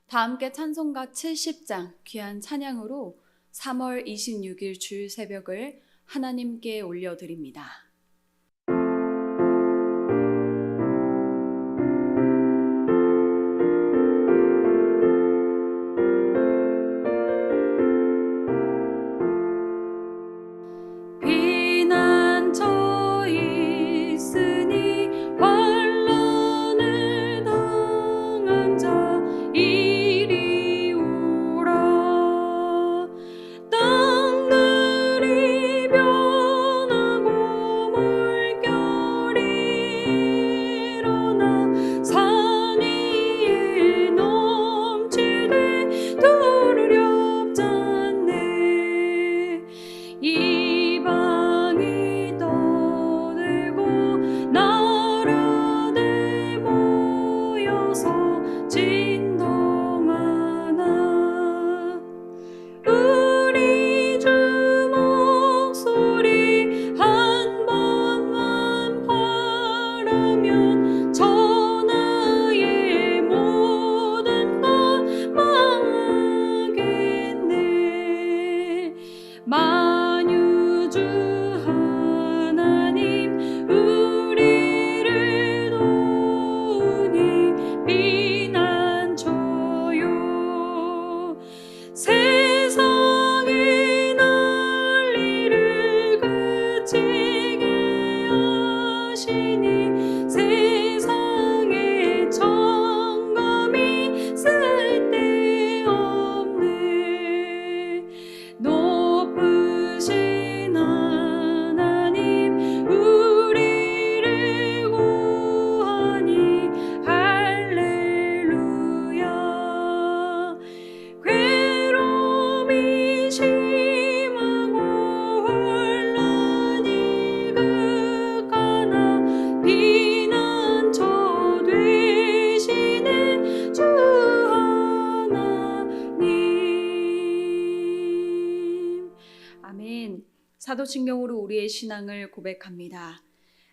다 함께 찬송가 70장 귀한 찬양으로 3월 26일 주일 새벽을 하나님께 올려드립니다. 사도신경으로 우리의 신앙을 고백합니다.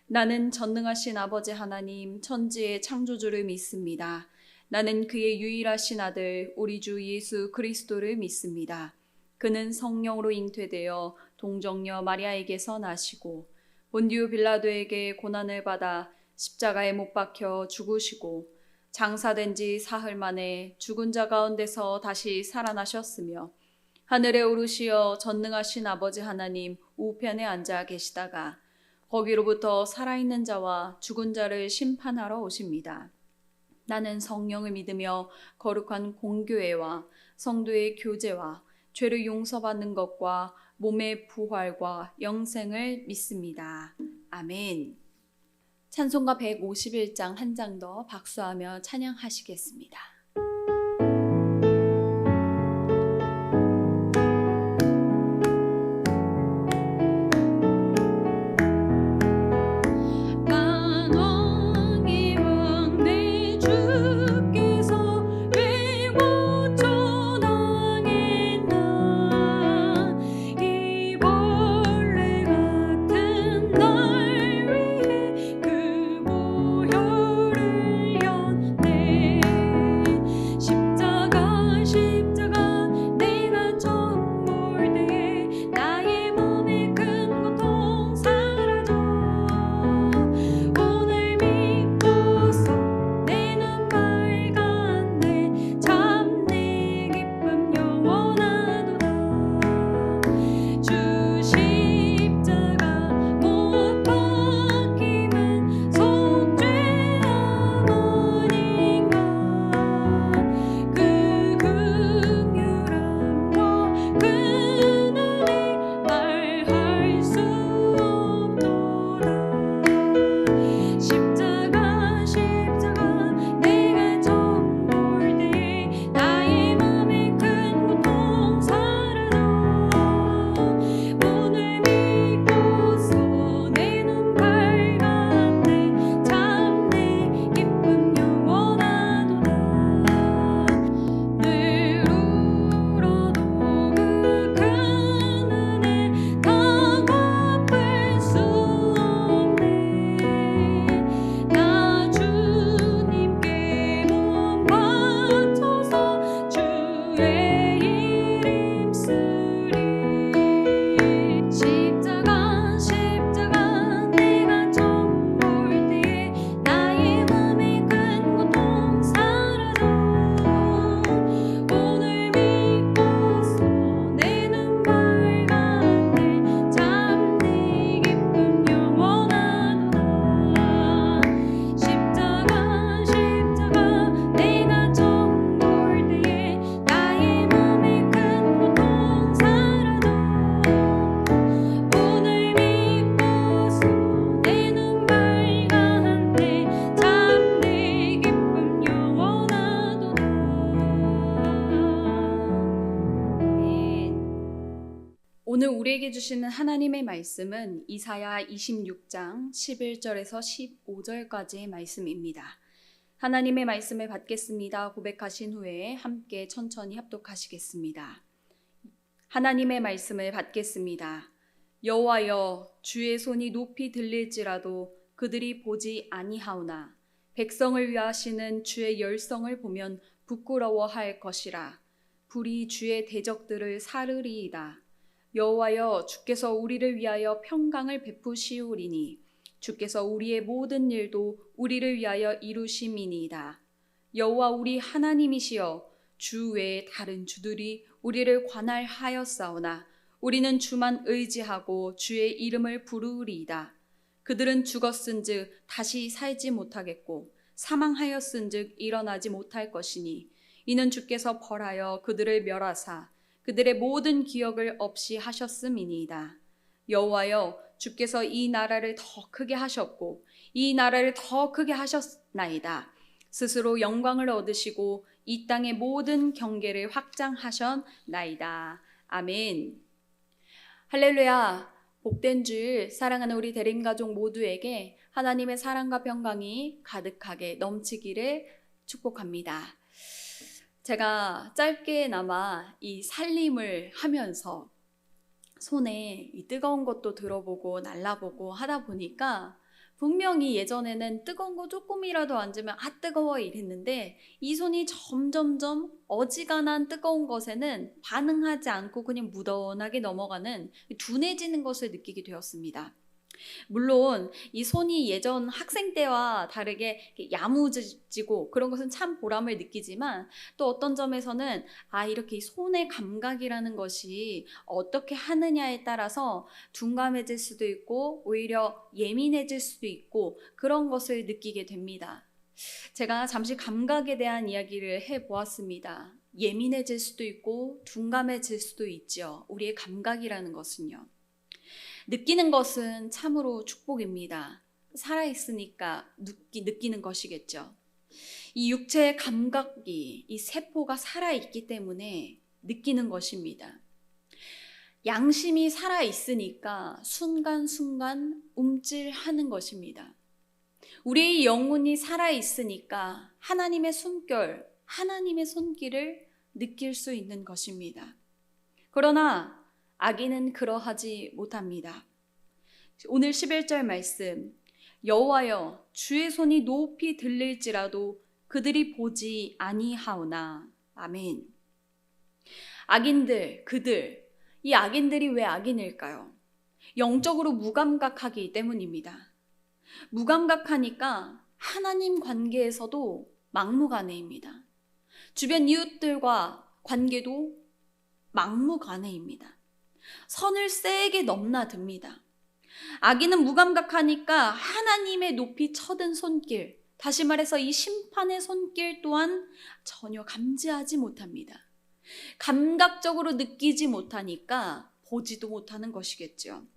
나는 전능하신 아버지 하나님 천지의 창조주를 믿습니다. 나는 그의 유일하신 아들 우리 주 예수 그리스도를 믿습니다. 그는 성령으로 잉태되어 동정녀 마리아에게서 나시고 본디오 빌라도에게 고난을 받아 십자가에 못 박혀 죽으시고 장사된 지 사흘 만에 죽은 자 가운데서 다시 살아나셨으며 하늘에 오르시어 전능하신 아버지 하나님 우편에 앉아 계시다가 거기로부터 살아있는 자와 죽은 자를 심판하러 오십니다. 나는 성령을 믿으며 거룩한 공교회와 성도의 교제와 죄를 용서받는 것과 몸의 부활과 영생을 믿습니다. 아멘. 찬송가 151장 한 장 더 박수하며 찬양하시겠습니다. 오늘 우리에게 주시는 하나님의 말씀은 이사야 26장 11절에서 15절까지의 말씀입니다. 하나님의 말씀을 받겠습니다. 고백하신 후에 함께 천천히 합독하시겠습니다. 하나님의 말씀을 받겠습니다. 여호와여, 주의 손이 높이 들릴지라도 그들이 보지 아니하오나 백성을 위하시는 주의 열성을 보면 부끄러워할 것이라. 불이 주의 대적들을 사르리이다. 여호와여, 주께서 우리를 위하여 평강을 베푸시우리니 주께서 우리의 모든 일도 우리를 위하여 이루심이니이다. 여호와 우리 하나님이시여, 주 외에 다른 주들이 우리를 관할하였사오나 우리는 주만 의지하고 주의 이름을 부르리이다. 그들은 죽었은즉 다시 살지 못하겠고 사망하였은즉 일어나지 못할 것이니 이는 주께서 벌하여 그들을 멸하사 그들의 모든 기억을 없이 하셨음이니이다. 여호와여, 주께서 이 나라를 더 크게 하셨고 이 나라를 더 크게 하셨나이다. 스스로 영광을 얻으시고 이 땅의 모든 경계를 확장하셨나이다. 아멘. 할렐루야. 복된 주일, 사랑하는 우리 대림가족 모두에게 하나님의 사랑과 평강이 가득하게 넘치기를 축복합니다. 제가 짧게나마 이 살림을 하면서 손에 이 뜨거운 것도 들어보고 날라보고 하다 보니까 분명히 예전에는 뜨거운 거 조금이라도 앉으면 아 뜨거워 이랬는데 이 손이 점점점 어지간한 뜨거운 것에는 반응하지 않고 그냥 무던하게 넘어가는 둔해지는 것을 느끼게 되었습니다. 물론 이 손이 예전 학생 때와 다르게 야무지고 그런 것은 참 보람을 느끼지만 또 어떤 점에서는 이렇게 손의 감각이라는 것이 어떻게 하느냐에 따라서 둔감해질 수도 있고 오히려 예민해질 수도 있고 그런 것을 느끼게 됩니다. 제가 잠시 감각에 대한 이야기를 해보았습니다. 예민해질 수도 있고 둔감해질 수도 있죠. 우리의 감각이라는 것은요. 느끼는 것은 참으로 축복입니다. 살아있으니까 느끼는 것이겠죠. 이 육체의 감각이, 이 세포가 살아있기 때문에 느끼는 것입니다. 양심이 살아있으니까 순간순간 움찔하는 것입니다. 우리의 영혼이 살아있으니까 하나님의 숨결, 하나님의 손길을 느낄 수 있는 것입니다. 그러나 악인은 그러하지 못합니다. 오늘 11절 말씀, 여호와여, 주의 손이 높이 들릴지라도 그들이 보지 아니하오나. 아멘. 악인들, 이 악인들이 왜 악인일까요? 영적으로 무감각하기 때문입니다. 무감각하니까 하나님 관계에서도 막무가내입니다. 주변 이웃들과 관계도 막무가내입니다. 선을 세게 넘나듭니다. 악인은 무감각하니까 하나님의 높이 쳐든 손길, 다시 말해서 이 심판의 손길 또한 전혀 감지하지 못합니다. 감각적으로 느끼지 못하니까 보지도 못하는 것이겠죠.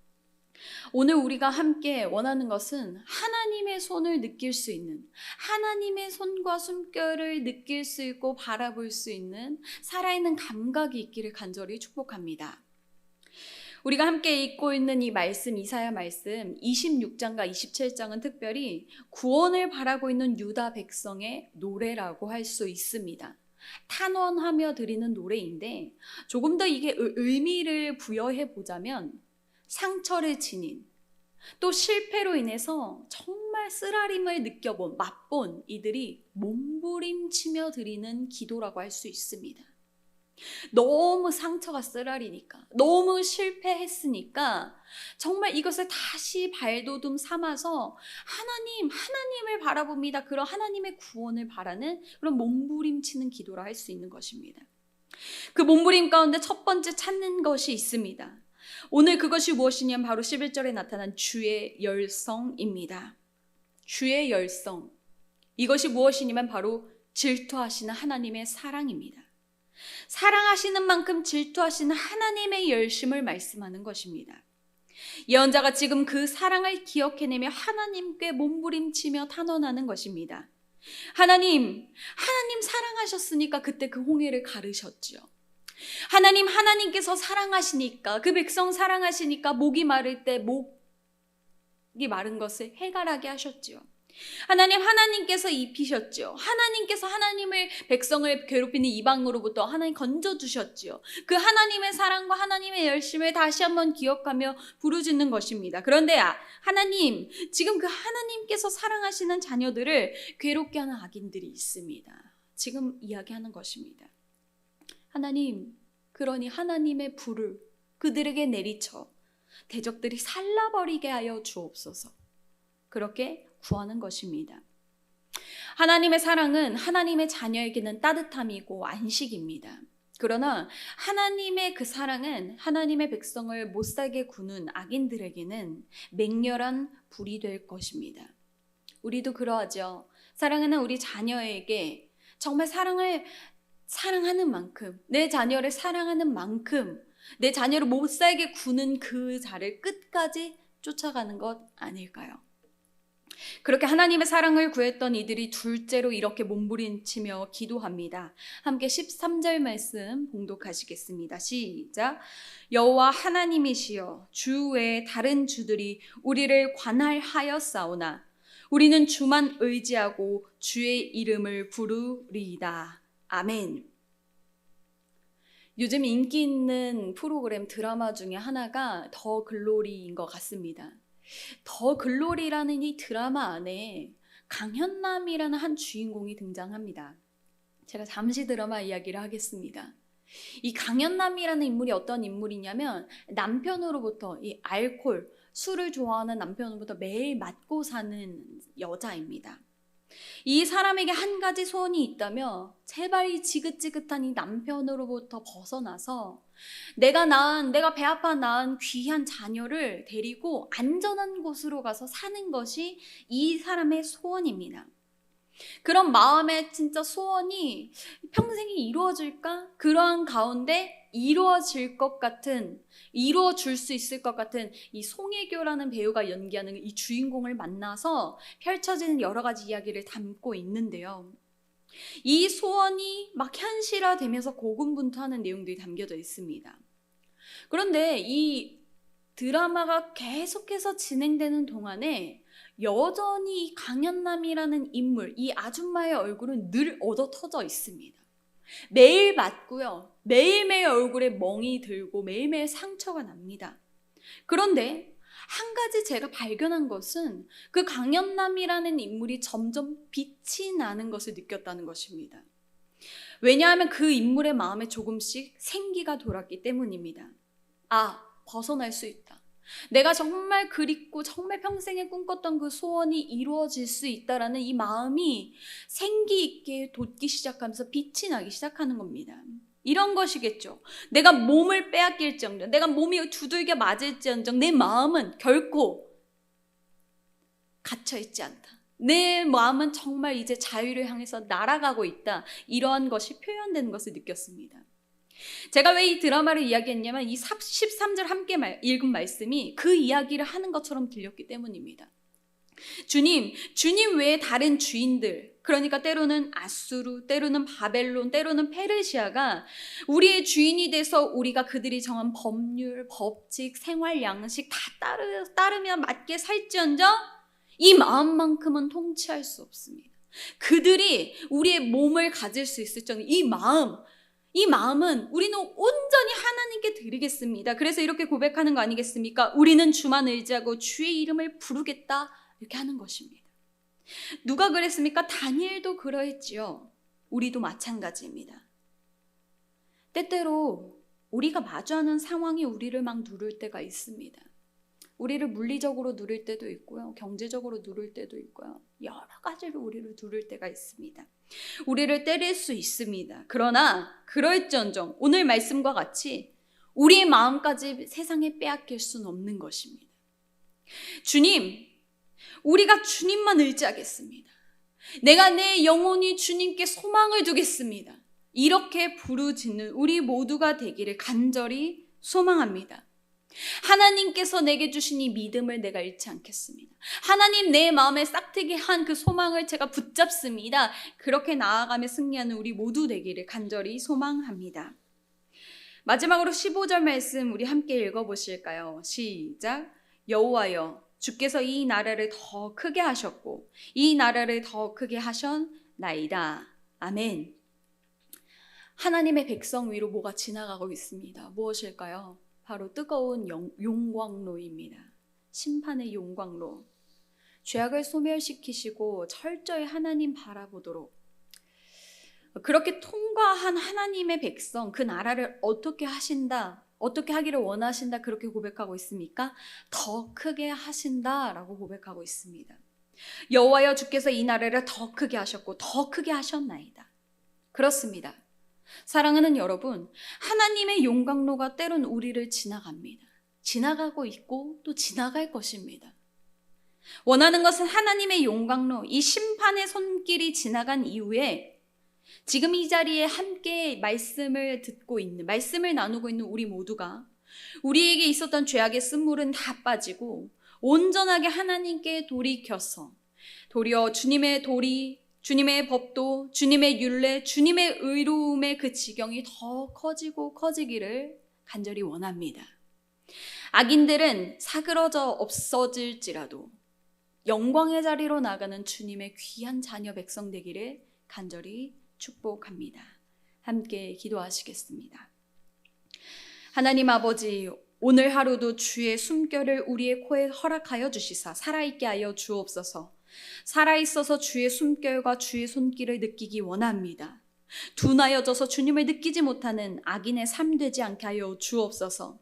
오늘 우리가 함께 원하는 것은 하나님의 손을 느낄 수 있는, 하나님의 손과 숨결을 느낄 수 있고 바라볼 수 있는 살아있는 감각이 있기를 간절히 축복합니다. 우리가 함께 읽고 있는 이 말씀, 이사야 말씀 26장과 27장은 특별히 구원을 바라고 있는 유다 백성의 노래라고 할 수 있습니다. 탄원하며 드리는 노래인데 조금 더 이게 의미를 부여해 보자면 상처를 지닌, 또 실패로 인해서 정말 쓰라림을 느껴본, 맛본 이들이 몸부림치며 드리는 기도라고 할 수 있습니다. 너무 상처가 쓰라리니까, 너무 실패했으니까 정말 이것을 다시 발돋움 삼아서 하나님을 바라봅니다. 그런 하나님의 구원을 바라는 그런 몸부림치는 기도라 할 수 있는 것입니다. 그 몸부림 가운데 첫 번째 찾는 것이 있습니다. 오늘 그것이 무엇이냐면 바로 11절에 나타난 주의 열성입니다. 주의 열성. 이것이 무엇이냐면 바로 질투하시는 하나님의 사랑입니다. 사랑하시는 만큼 질투하시는 하나님의 열심을 말씀하는 것입니다. 예언자가 지금 그 사랑을 기억해내며 하나님께 몸부림치며 탄원하는 것입니다. 하나님 사랑하셨으니까 그때 그 홍해를 가르셨죠. 하나님께서 사랑하시니까, 그 백성 사랑하시니까 목이 마를 때 목이 마른 것을 해갈하게 하셨지요. 하나님께서 입히셨죠. 하나님께서 백성을 괴롭히는 이방으로부터 하나님 건져주셨죠. 그 하나님의 사랑과 하나님의 열심을 다시 한번 기억하며 부르짖는 것입니다. 그런데 하나님, 지금 그 하나님께서 사랑하시는 자녀들을 괴롭게 하는 악인들이 있습니다. 지금 이야기하는 것입니다. 하나님, 그러니 하나님의 불을 그들에게 내리쳐 대적들이 살라버리게 하여 주옵소서. 그렇게 구하는 것입니다. 하나님의 사랑은 하나님의 자녀에게는 따뜻함이고 안식입니다. 그러나 하나님의 그 사랑은 하나님의 백성을 못살게 구는 악인들에게는 맹렬한 불이 될 것입니다. 우리도 그러하죠. 사랑하는 우리 자녀에게 정말 사랑하는 만큼, 내 자녀를 사랑하는 만큼 내 자녀를 못살게 구는 그 자를 끝까지 쫓아가는 것 아닐까요? 그렇게 하나님의 사랑을 구했던 이들이 둘째로 이렇게 몸부림치며 기도합니다. 함께 13절 말씀 봉독하시겠습니다. 시작. 여호와 하나님이시여, 주 외에 다른 주들이 우리를 관할하였사오나 우리는 주만 의지하고 주의 이름을 부르리이다. 아멘. 요즘 인기 있는 프로그램 드라마 중에 하나가 더 글로리인 것 같습니다. 더 글로리라는 이 드라마 안에 강현남이라는 한 주인공이 등장합니다. 제가 잠시 드라마 이야기를 하겠습니다. 이 강현남이라는 인물이 어떤 인물이냐면 남편으로부터 이 술을 좋아하는 남편으로부터 매일 맞고 사는 여자입니다. 이 사람에게 한 가지 소원이 있다며 제발 이 지긋지긋한 이 남편으로부터 벗어나서 내가 배 아파 낳은 귀한 자녀를 데리고 안전한 곳으로 가서 사는 것이 이 사람의 소원입니다. 그런 마음의 진짜 소원이 평생이 이루어질까? 그러한 가운데 이루어줄 수 있을 것 같은 이 송혜교라는 배우가 연기하는 이 주인공을 만나서 펼쳐지는 여러 가지 이야기를 담고 있는데요. 이 소원이 막 현실화되면서 고군분투하는 내용들이 담겨져 있습니다. 그런데 이 드라마가 계속해서 진행되는 동안에 여전히 이 강현남이라는 인물, 이 아줌마의 얼굴은 늘 얻어터져 있습니다. 매일 맞고요. 매일매일 얼굴에 멍이 들고 매일매일 상처가 납니다. 그런데 한 가지 제가 발견한 것은 그 강현남이라는 인물이 점점 빛이 나는 것을 느꼈다는 것입니다. 왜냐하면 그 인물의 마음에 조금씩 생기가 돌았기 때문입니다. 벗어날 수 있다. 내가 정말 그립고 정말 평생에 꿈꿨던 그 소원이 이루어질 수 있다라는 이 마음이 생기 있게 돋기 시작하면서 빛이 나기 시작하는 겁니다. 이런 것이겠죠. 내가 몸을 빼앗길지언정, 내가 몸이 두들겨 맞을지언정 내 마음은 결코 갇혀있지 않다. 내 마음은 정말 이제 자유를 향해서 날아가고 있다. 이러한 것이 표현되는 것을 느꼈습니다. 제가 왜 이 드라마를 이야기했냐면 이 13절 함께 읽은 말씀이 그 이야기를 하는 것처럼 들렸기 때문입니다. 주님 외에 다른 주인들, 그러니까 때로는 아수르, 때로는 바벨론, 때로는 페르시아가 우리의 주인이 돼서 우리가 그들이 정한 법률, 법칙, 생활 양식 다 따르며 맞게 살지언정 이 마음만큼은 통치할 수 없습니다. 그들이 우리의 몸을 가질 수 있을지언정 이 마음은 우리는 온전히 하나님께 드리겠습니다. 그래서 이렇게 고백하는 거 아니겠습니까? 우리는 주만 의지하고 주의 이름을 부르겠다. 이렇게 하는 것입니다. 누가 그랬습니까? 다니엘도 그러했지요. 우리도 마찬가지입니다. 때때로 우리가 마주하는 상황이 우리를 막 누를 때가 있습니다. 우리를 물리적으로 누를 때도 있고요. 경제적으로 누를 때도 있고요. 여러 가지로 우리를 누를 때가 있습니다. 우리를 때릴 수 있습니다. 그러나 그럴지언정 오늘 말씀과 같이 우리의 마음까지 세상에 빼앗길 수는 없는 것입니다. 주님, 우리가 주님만 의지하겠습니다. 내가 내 영혼이 주님께 소망을 두겠습니다. 이렇게 부르짖는 우리 모두가 되기를 간절히 소망합니다. 하나님께서 내게 주신 이 믿음을 내가 잃지 않겠습니다. 하나님, 내 마음에 싹트게 한 그 소망을 제가 붙잡습니다. 그렇게 나아가며 승리하는 우리 모두 되기를 간절히 소망합니다. 마지막으로 15절 말씀 우리 함께 읽어보실까요? 시작. 여호와여 주께서 이 나라를 더 크게 하셨고 이 나라를 더 크게 하셨나이다. 아멘. 하나님의 백성 위로 뭐가 지나가고 있습니다. 무엇일까요? 바로 뜨거운 용광로입니다. 심판의 용광로. 죄악을 소멸시키시고 철저히 하나님 바라보도록 그렇게 통과한 하나님의 백성, 그 나라를 어떻게 하신다, 어떻게 하기를 원하신다 그렇게 고백하고 있습니까? 더 크게 하신다라고 고백하고 있습니다. 여호와여 주께서 이 나라를 더 크게 하셨고 더 크게 하셨나이다. 그렇습니다. 사랑하는 여러분, 하나님의 용광로가 때론 우리를 지나갑니다. 지나가고 있고 또 지나갈 것입니다. 원하는 것은 하나님의 용광로, 이 심판의 손길이 지나간 이후에 지금 이 자리에 함께 말씀을 듣고 있는, 말씀을 나누고 있는 우리 모두가 우리에게 있었던 죄악의 쓴물은 다 빠지고 온전하게 하나님께 돌이켜서 도리어 주님의 도리, 주님의 법도, 주님의 율례, 주님의 의로움의 그 지경이 더 커지고 커지기를 간절히 원합니다. 악인들은 사그러져 없어질지라도 영광의 자리로 나가는 주님의 귀한 자녀 백성 되기를 간절히 축복합니다. 함께 기도하시겠습니다. 하나님 아버지, 오늘 하루도 주의 숨결을 우리의 코에 허락하여 주시사 살아있게 하여 주옵소서. 살아있어서 주의 숨결과 주의 손길을 느끼기 원합니다. 둔하여져서 주님을 느끼지 못하는 악인의 삶 되지 않게 하여 주옵소서.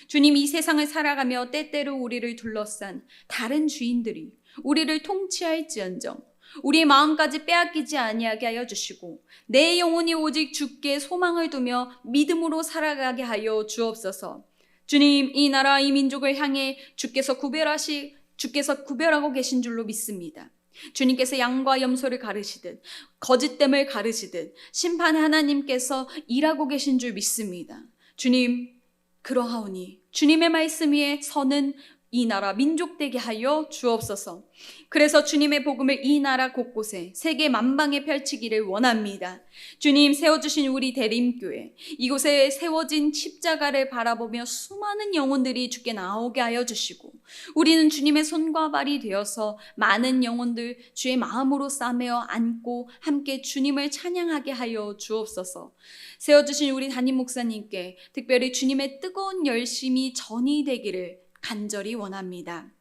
주님, 이 세상을 살아가며 때때로 우리를 둘러싼 다른 주인들이 우리를 통치할지언정 우리의 마음까지 빼앗기지 아니하게 하여 주시고 내 영혼이 오직 주께 소망을 두며 믿음으로 살아가게 하여 주옵소서. 주님, 이 나라 이 민족을 향해 주께서 구별하고 계신 줄로 믿습니다. 주님께서 양과 염소를 가르시듯 거짓됨을 가르시듯 심판의 하나님께서 일하고 계신 줄 믿습니다. 주님, 그러하오니 주님의 말씀 위에 서는 이 나라 민족 되게 하여 주옵소서. 그래서 주님의 복음을 이 나라 곳곳에 세계 만방에 펼치기를 원합니다. 주님, 세워주신 우리 대림교회, 이곳에 세워진 십자가를 바라보며 수많은 영혼들이 주께 나오게 하여 주시고 우리는 주님의 손과 발이 되어서 많은 영혼들 주의 마음으로 싸매어 안고 함께 주님을 찬양하게 하여 주옵소서. 세워주신 우리 담임 목사님께 특별히 주님의 뜨거운 열심이 전이 되기를 간절히 원합니다.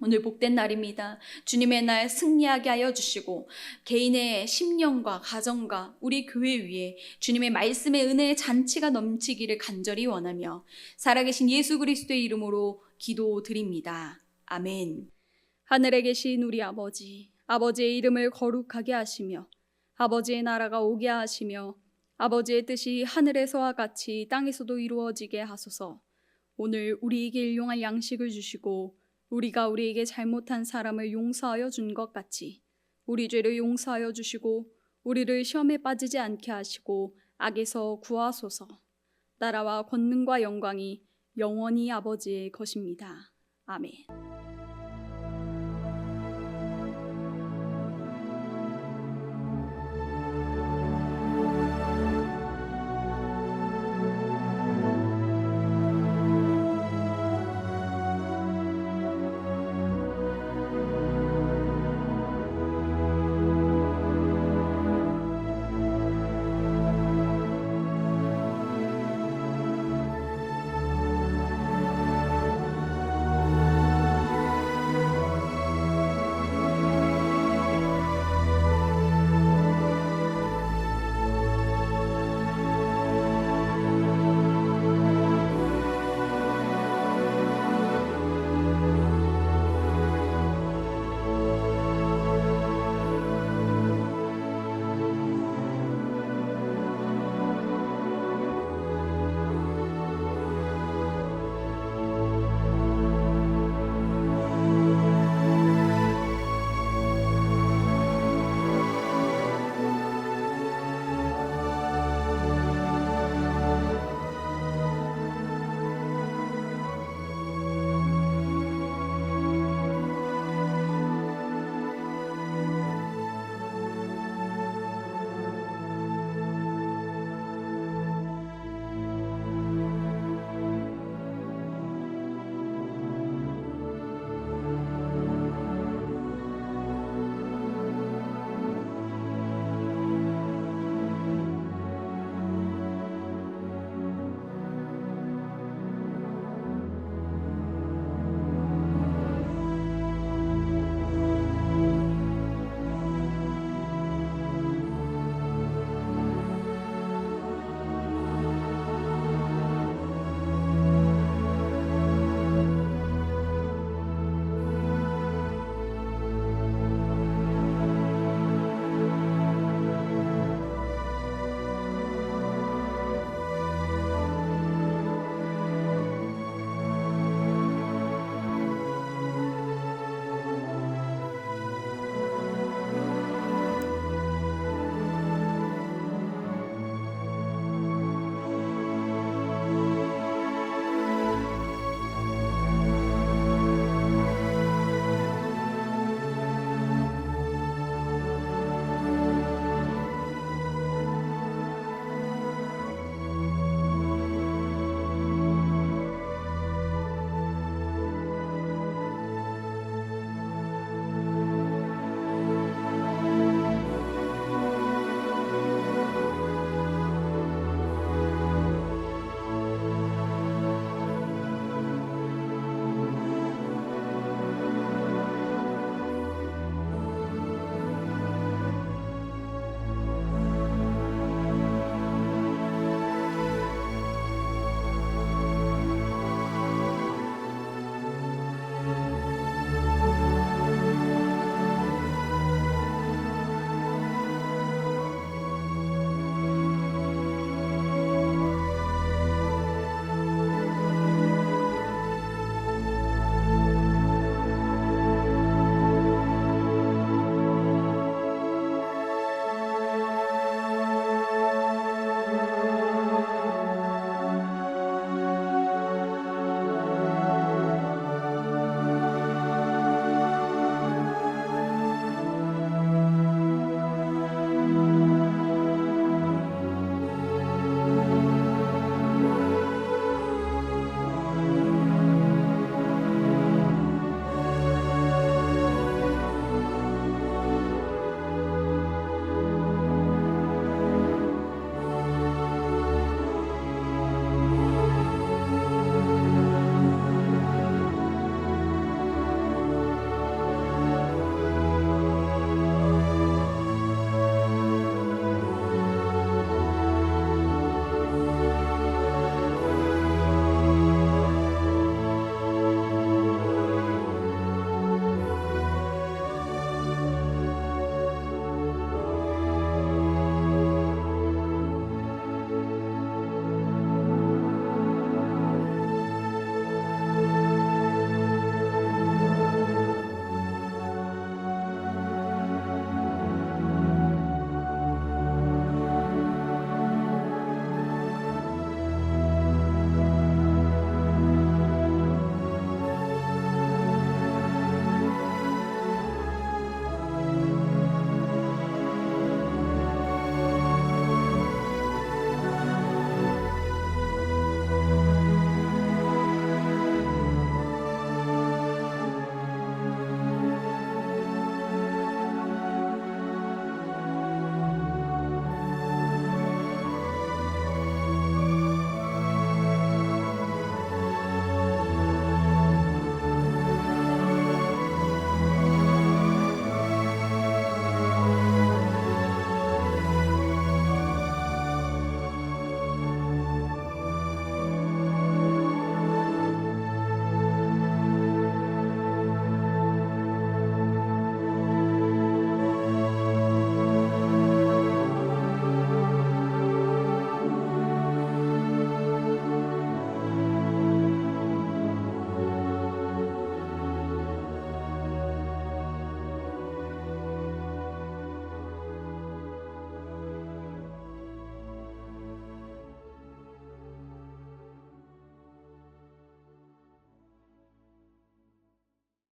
오늘 복된 날입니다. 주님의 날 승리하게 하여 주시고 개인의 심령과 가정과 우리 교회 위에 주님의 말씀의 은혜의 잔치가 넘치기를 간절히 원하며 살아계신 예수 그리스도의 이름으로 기도드립니다. 아멘. 하늘에 계신 우리 아버지, 아버지의 이름을 거룩하게 하시며 아버지의 나라가 오게 하시며 아버지의 뜻이 하늘에서와 같이 땅에서도 이루어지게 하소서. 오늘 우리에게 일용할 양식을 주시고 우리가 우리에게 잘못한 사람을 용서하여 준 것 같이 우리 죄를 용서하여 주시고 우리를 시험에 빠지지 않게 하시고 악에서 구하소서. 나라와 권능과 영광이 영원히 아버지의 것입니다. 아멘.